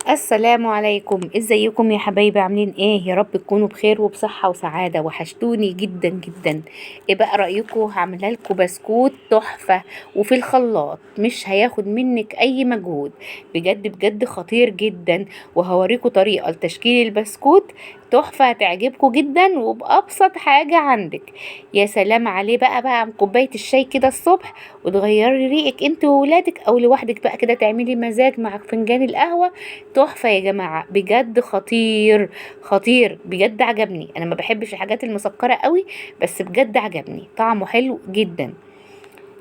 السلام عليكم، ازيكم يا حبايبي؟ عاملين ايه؟ يا رب تكونوا بخير وبصحة وسعادة، وحشتوني جدا جدا. ايه بقى رأيكم؟ هعملها لكم بسكوت تحفة وفي الخلاط، مش هياخد منك اي مجهود، بجد بجد خطير جدا. وهوريكم طريقة لتشكيل البسكوت تحفة، هتعجبكم جدا وبأبسط حاجة عندك. يا سلام عليه بقى كوباية الشاي كده الصبح، وتغيري ريقك انت وولادك، او لوحدك بقى كده تعملي مزاج مع فنجان القهوة. تحفة يا جماعة، بجد خطير خطير، بجد عجبني. انا ما بحبش الحاجات المسكرة قوي، بس بجد عجبني، طعمه حلو جدا.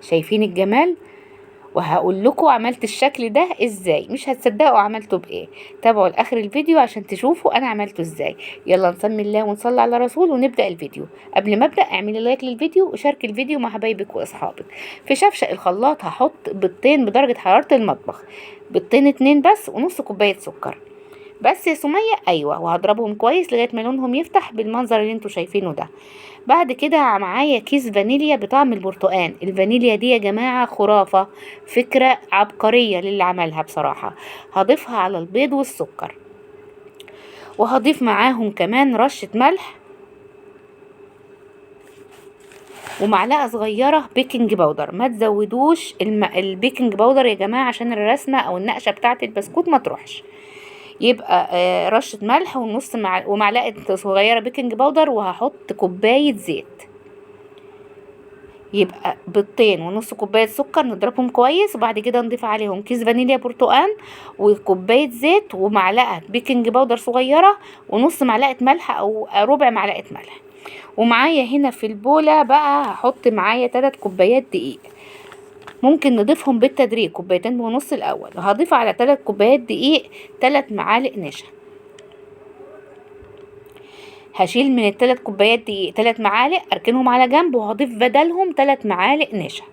شايفين الجمال؟ وهقول لكم عملت الشكل ده ازاي، مش هتصدقوا عملته بايه. تابعوا لاخر الفيديو عشان تشوفوا انا عملته ازاي. يلا نسمي الله ونصلي على رسول ونبدأ الفيديو. قبل ما ابدأ اعملي لايك للفيديو وشاركي الفيديو مع حبايبك واصحابك. في شفشق الخلاط هحط بيضتين بدرجة حرارة المطبخ، بيضتين اتنين بس، ونص كوباية سكر بس يا سمية. ايوه، وهضربهم كويس لغايه ما لونهم يفتح بالمنظر اللي انتوا شايفينه ده. بعد كده معايا كيس فانيليا بطعم البرتقال. الفانيليا دي يا جماعه خرافه، فكره عبقريه للي عملها بصراحه. هضيفها على البيض والسكر، وهضيف معاهم كمان رشه ملح، ومعلقه صغيره بيكنج باودر. ما تزودوش البيكنج باودر يا جماعه عشان الرسمه او النقشه بتاعه البسكوت ما تروحش. يبقى رشة ملح ونص ومعلقة صغيرة بيكنج باودر، وهحط كوباية زيت. يبقى بيضتين ونص كوباية سكر، نضربهم كويس، وبعد كده نضيف عليهم كيس فانيليا برتقال، وكوباية زيت، ومعلقة بيكنج باودر صغيرة، ونص معلقة ملح او ربع معلقة ملح. ومعايا هنا في البولة بقى هحط معايا 3 كوبايات دقيق. ممكن نضيفهم بالتدريج، كوبايتين ونص الاول. هضيف على 3 كوبايات دقيق 3 معالق نشا. هشيل من ال3 كوبايات دقيق 3 معالق اركنهم على جنب، وهضيف بدلهم 3 معالق نشا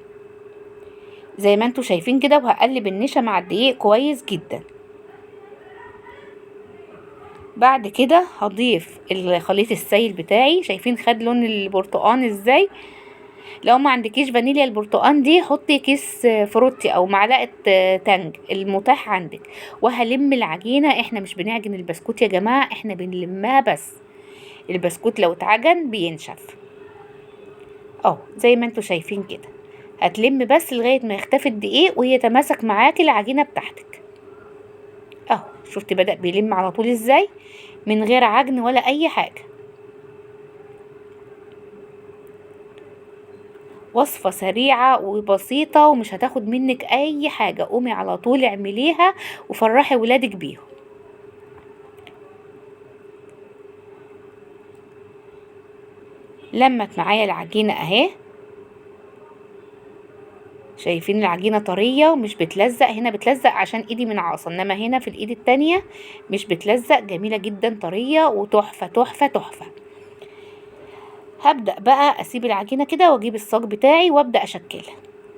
زي ما انتوا شايفين كده، وهقلب النشا مع الدقيق كويس جدا. بعد كده هضيف الخليط السائل بتاعي. شايفين خد لون البرتقان ازاي؟ لو ما عندكيش فانيليا البرتقان دي، حطي كيس فروتي او معلقه تانج المتاح عندك. وهلم العجينه. احنا مش بنعجن البسكوت يا جماعه، احنا بنلمها بس. البسكوت لو اتعجن بينشف زي ما انتوا شايفين كده. هتلم بس لغايه ما يختفي الدقيق ويتماسك معاكي العجينه بتاعتك. شفتي بدأ بيلم على طول ازاي، من غير عجن ولا اي حاجه. وصفه سريعه وبسيطه ومش هتاخد منك اي حاجه. قومي على طول اعمليها وفرحي ولادك بيهم. لمت معايا العجينه اهي. شايفين العجينة طرية ومش بتلزق. هنا بتلزق عشان ايدي منعصة، انما هنا في الايد التانية مش بتلزق. جميلة جدا، طرية وتحفة تحفة تحفة. هبدأ بقى اسيب العجينة كده واجيب الصاج بتاعي وابدأ اشكلها.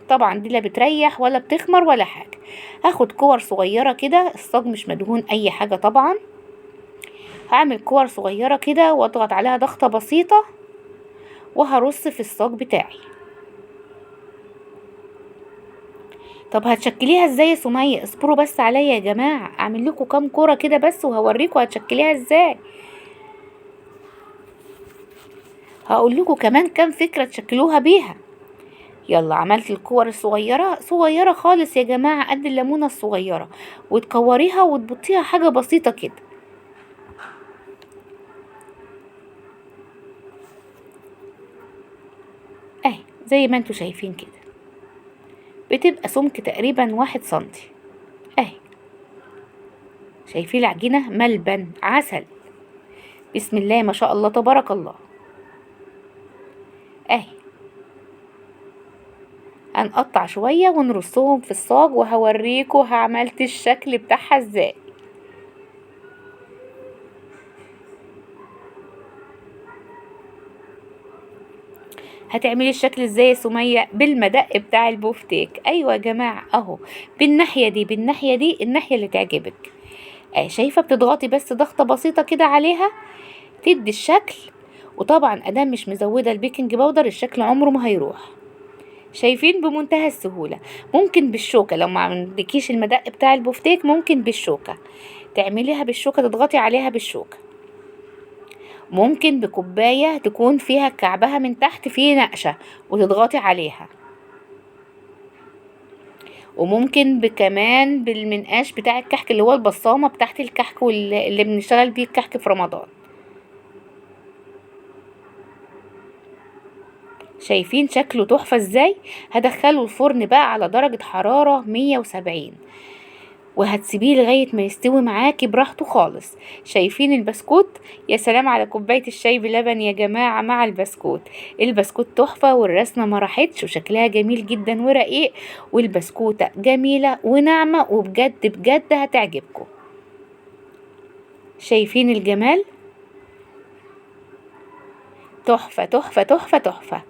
طبعا دي لا بتريح ولا بتخمر ولا حاجة. هاخد كور صغيرة كده، الصاج مش مدهون اي حاجة طبعا. هعمل كور صغيرة كده واضغط عليها ضغطة بسيطة، وهرص في الصاج بتاعي. طب هتشكليها ازاي يا سمية؟ اصبروا بس عليا يا جماعة، اعمل لكم كام كوره كده بس وهوريكم هتشكليها ازاي. هقول لكم كمان كام فكرة تشكلوها بيها. يلا، عملت الكور الصغيرة صغيرة خالص يا جماعة، قد الليمونة الصغيرة، وتكوريها وتبطيها حاجة بسيطة كده اهي زي ما انتوا شايفين كده. بتبقى سمك تقريبا 1 سنتي اهي. شايفين العجينة؟ ملبن عسل، بسم الله ما شاء الله تبارك الله اهي. هنقطع شوية ونرصهم في الصاج، وهوريكم عملت الشكل بتاعها ازاي. هتعملي الشكل ازاي يا سمية؟ بالمدق بتاع البوفتيك. ايوه يا جماعة اهو، بالناحية دي بالناحية دي، الناحية اللي تعجبك. شايفة؟ بتضغطي بس ضغطة بسيطة كده عليها تدي الشكل. وطبعا ادام مش مزودة البيكنج باودر الشكل عمره ما هيروح. شايفين؟ بمنتهى السهولة. ممكن بالشوكة، لو ما عندكيش المدق بتاع البوفتيك ممكن بالشوكة تعمليها بالشوكة، تضغطي عليها بالشوكة. ممكن بكوباية تكون فيها كعبها من تحت فيه نقشة وتضغطي عليها، وممكن كمان بالمنقاش بتاع الكحك اللي هو البصامة بتاعت الكحك اللي بنشتغل بيه الكحك في رمضان. شايفين شكله تحفة ازاي؟ هدخله الفرن بقى على درجة حرارة 170 وهتسيبيه لغاية ما يستوي معاكي براحته خالص. شايفين البسكوت؟ يا سلام على كوباية الشاي بلبن يا جماعة مع البسكوت. البسكوت تحفة والرسمة ما راحتش وشكلها جميل جدا ورقيق، والبسكوتة جميلة وناعمة وبجد بجد هتعجبكم. شايفين الجمال؟ تحفة تحفة تحفة تحفة.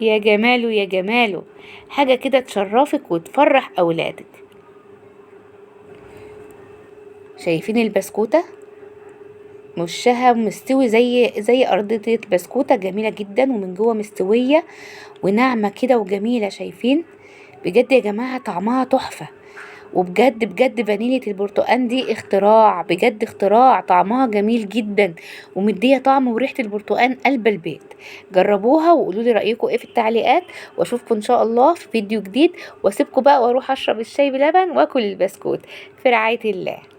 يا جماله يا جماله، حاجة كده تشرفك وتفرح أولادك. شايفين البسكوتة؟ وشها مستوي زي أرضية البسكوتة، جميلة جدا ومن جوه مستوية وناعمة كده وجميلة. شايفين؟ بجد يا جماعة طعمها تحفة، وبجد بجد فانيليا البرتقال دي اختراع، بجد اختراع. طعمها جميل جدا ومديه طعم وريحة البرتقال قلب البيت. جربوها وقولوا لي رأيكم ايه في التعليقات، واشوفكم ان شاء الله في فيديو جديد، واسيبكم بقى واروح اشرب الشاي بلبن واكل البسكوت في رعاية الله.